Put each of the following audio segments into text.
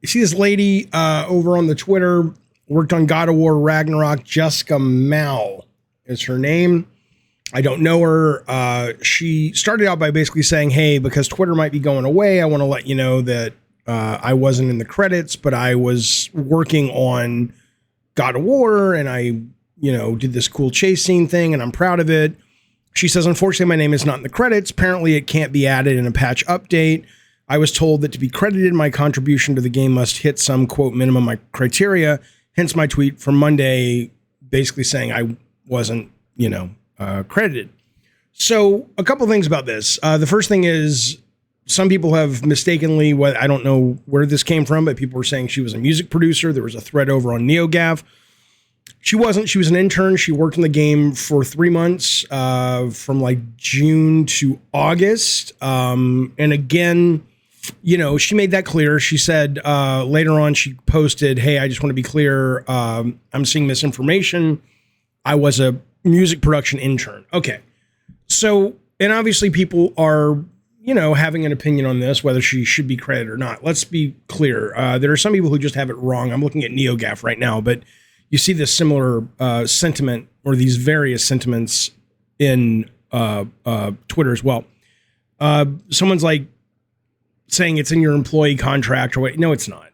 You see this lady over on the Twitter, worked on God of War Ragnarok. Jessica Mao is her name. I don't know her. She started out by basically saying, hey, because Twitter might be going away, I want to let you know that I wasn't in the credits, but I was working on God of War and I, did this cool chase scene thing and I'm proud of it. She says, unfortunately, my name is not in the credits. Apparently, it can't be added in a patch update. I was told that to be credited, my contribution to the game must hit some, quote, minimum criteria. Hence my tweet from Monday, basically saying I wasn't, credited. So a couple things about this. The first thing is some people have mistakenly, I don't know where this came from, but people were saying she was a music producer. There was a thread over on NeoGAF. She wasn't. She was an intern. She worked in the game for 3 months, from like June to August. And again, she made that clear. She said later on, she posted, hey, I just want to be clear. I'm seeing misinformation. I was a music production intern. Okay. So, and obviously people are, having an opinion on this, whether she should be credited or not. Let's be clear. There are some people who just have it wrong. I'm looking at NeoGAF right now, but you see this similar sentiment or these various sentiments in Twitter as well. Someone's like saying it's in your employee contract or what? No, it's not.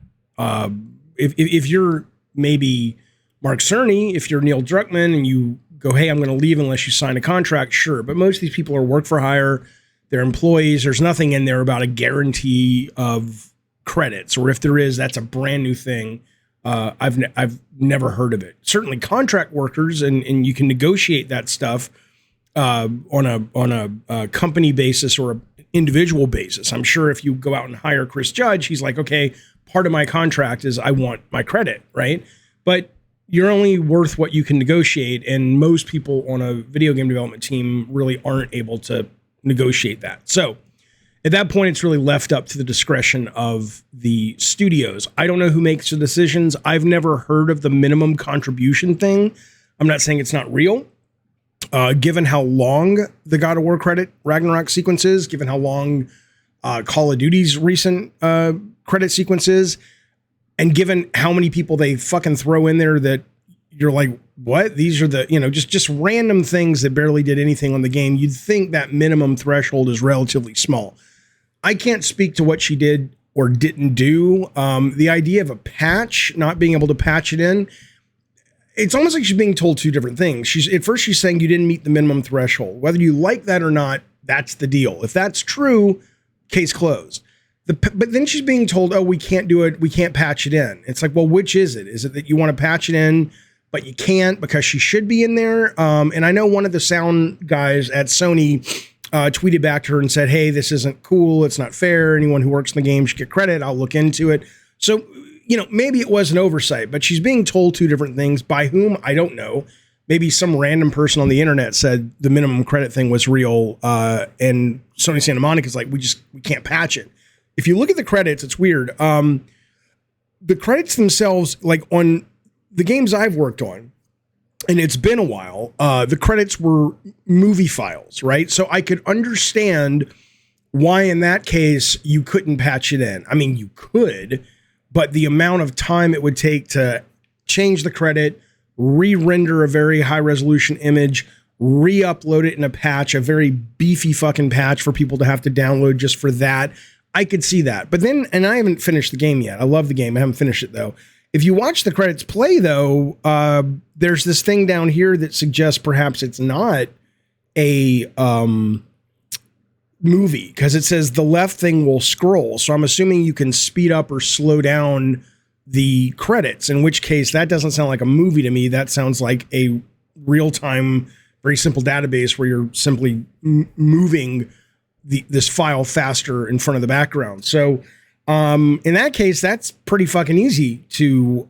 If you're maybe Mark Cerny, if you're Neil Druckmann and you go, hey, I'm going to leave unless you sign a contract, sure. But most of these people are work for hire. They're employees. There's nothing in there about a guarantee of credits, or if there is, that's a brand new thing. I've never heard of it. Certainly contract workers, and you can negotiate that stuff on a company basis or an individual basis. I'm sure if you go out and hire Chris Judge, he's like, okay, part of my contract is I want my credit, right? But you're only worth what you can negotiate, and most people on a video game development team really aren't able to negotiate that. So at that point, it's really left up to the discretion of the studios. I don't know who makes the decisions. I've never heard of the minimum contribution thing. I'm not saying it's not real. Given how long the God of War credit Ragnarok sequence is, given how long Call of Duty's recent credit sequence is, and given how many people they fucking throw in there that you're like, what? These are the, just random things that barely did anything on the game. You'd think that minimum threshold is relatively small. I can't speak to what she did or didn't do. The idea of a patch, not being able to patch it in, it's almost like she's being told two different things. At first she's saying you didn't meet the minimum threshold. Whether you like that or not, that's the deal. If that's true, case closed. But then she's being told, oh, we can't do it. We can't patch it in. It's like, well, which is it? Is it that you want to patch it in, but you can't because she should be in there? And I know one of the sound guys at Sony tweeted back to her and said, hey, this isn't cool. It's not fair. Anyone who works in the game should get credit. I'll look into it. So, maybe it was an oversight, but she's being told two different things. By whom? I don't know. Maybe some random person on the internet said the minimum credit thing was real. And Sony Santa Monica is like, we can't patch it. If you look at the credits, it's weird. The credits themselves, like on the games I've worked on, and it's been a while, the credits were movie files, right? So I could understand why in that case you couldn't patch it in. I mean, you could, but the amount of time it would take to change the credit, re-render a very high resolution image, re-upload it in a patch, a very beefy fucking patch for people to have to download just for that. I could see that. But then, and I haven't finished the game yet. I love the game. I haven't finished it though. If you watch the credits play though, there's this thing down here that suggests perhaps it's not a movie because it says the left thing will scroll. So I'm assuming you can speed up or slow down the credits, in which case that doesn't sound like a movie to me. That sounds like a real-time, very simple database where you're simply moving this file faster in front of the background. So in that case, that's pretty fucking easy to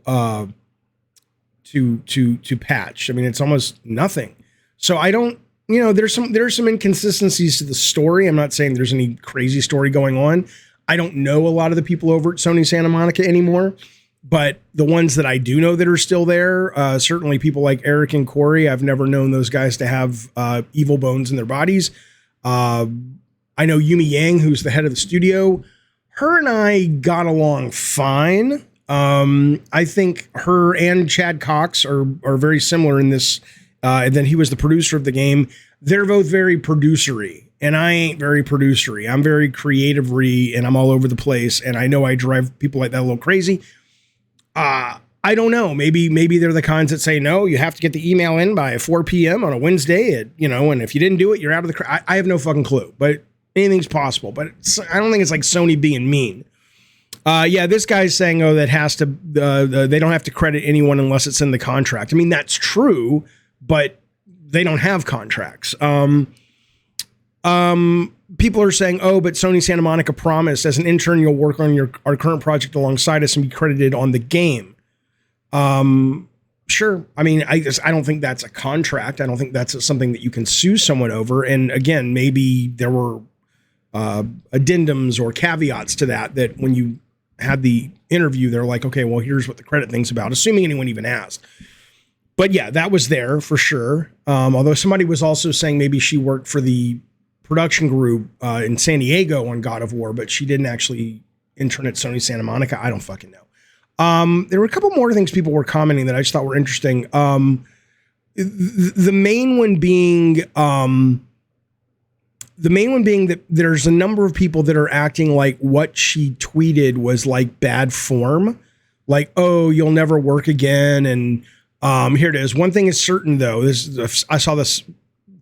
patch. I mean, it's almost nothing. So I don't, there's some inconsistencies to the story. I'm not saying there's any crazy story going on. I don't know a lot of the people over at Sony Santa Monica anymore, but the ones that I do know that are still there, certainly people like Eric and Corey, I've never known those guys to have evil bones in their bodies. I know Yumi Yang, who's the head of the studio. her and I got along fine. I think her and Chad Cox are very similar in this. And then he was the producer of the game. They're both very producery, and I ain't very producery. I'm very creative-y, and I'm all over the place. And I know I drive people like that a little crazy. I don't know. Maybe they're the kinds that say, no, you have to get the email in by 4 p.m. on a Wednesday, and if you didn't do it, you're out of the. I have no fucking clue, but anything's possible. But I don't think it's like Sony being mean. Yeah, this guy's saying, that has to. They don't have to credit anyone unless it's in the contract. I mean, that's true, but they don't have contracts. People are saying, but Sony Santa Monica promised as an intern you'll work on our current project alongside us and be credited on the game. Sure. I mean, I don't think that's a contract. I don't think that's something that you can sue someone over. And again, maybe there were addendums or caveats to that when you had the interview, they're like, okay, well, here's what the credit thing's about, assuming anyone even asked. But yeah, that was there for sure. Although somebody was also saying maybe she worked for the production group in San Diego on God of War, but she didn't actually intern at Sony Santa Monica. I don't fucking know. There were a couple more things people were commenting that I just thought were interesting. The main one being that there's a number of people that are acting like what she tweeted was like bad form, like, oh, you'll never work again. And here it is. One thing is certain, though. I saw this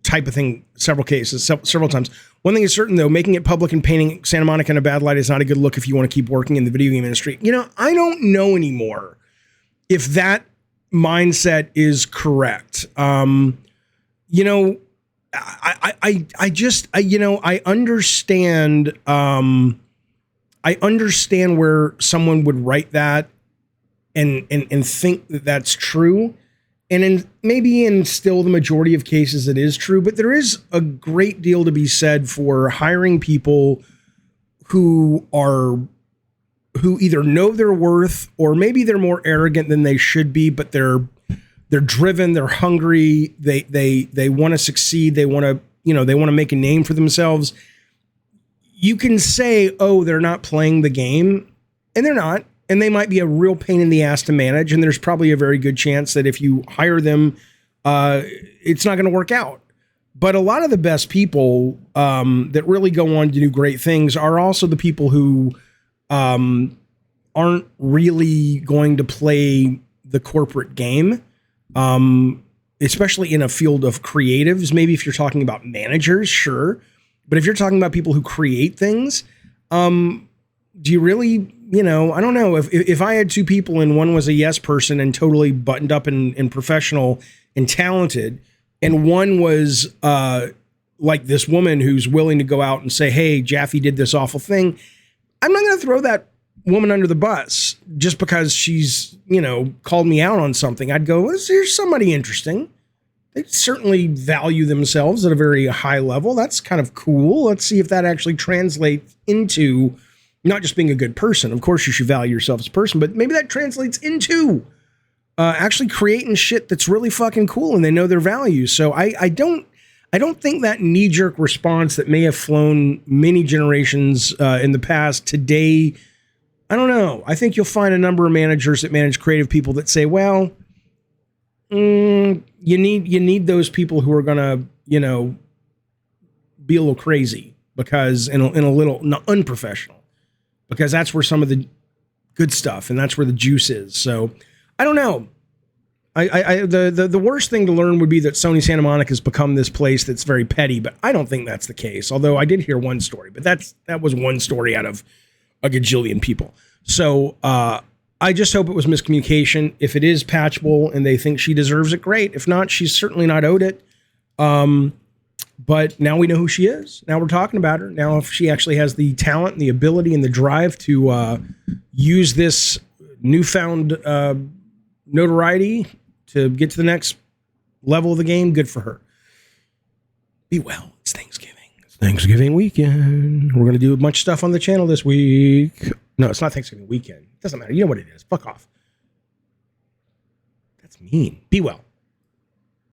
type of thing several times. One thing is certain, though, making it public and painting Santa Monica in a bad light is not a good look if you want to keep working in the video game industry. I don't know anymore if that mindset is correct. I understand. I understand where someone would write that and think that that's true. And maybe in still the majority of cases it is true, but there is a great deal to be said for hiring people who either know their worth or maybe they're more arrogant than they should be, but they're driven, they're hungry, they want to succeed, they want to make a name for themselves. You can say, oh, they're not playing the game, and they're not. And they might be a real pain in the ass to manage. And there's probably a very good chance that if you hire them, it's not going to work out. But a lot of the best people that really go on to do great things are also the people who aren't really going to play the corporate game, especially in a field of creatives. Maybe if you're talking about managers, sure. But if you're talking about people who create things, do you really... I don't know if I had two people and one was a yes person and totally buttoned up and professional and talented, and one was like this woman who's willing to go out and say, hey, Jaffe did this awful thing. I'm not going to throw that woman under the bus just because she's, called me out on something. I'd go, here's somebody interesting. They certainly value themselves at a very high level. That's kind of cool. Let's see if that actually translates into not just being a good person. Of course, you should value yourself as a person, but maybe that translates into actually creating shit that's really fucking cool and they know their value. So I don't think that knee-jerk response that may have flown many generations in the past today, I don't know. I think you'll find a number of managers that manage creative people that say, well, you need those people who are going to, be a little crazy because in a little unprofessional. Because that's where some of the good stuff and that's where the juice is. So I don't know. The worst thing to learn would be that Sony Santa Monica has become this place that's very petty, but I don't think that's the case. Although I did hear one story, but that was one story out of a gajillion people. So I just hope it was miscommunication. If it is patchable and they think she deserves it, great. If not, she's certainly not owed it. But now we know who she is. Now we're talking about her. Now if she actually has the talent and the ability and the drive to use this newfound notoriety to get to the next level of the game, good for her. Be well. It's Thanksgiving. It's Thanksgiving weekend. We're going to do a bunch of stuff on the channel this week. No, it's not Thanksgiving weekend. It doesn't matter. You know what it is. Fuck off. That's mean. Be well.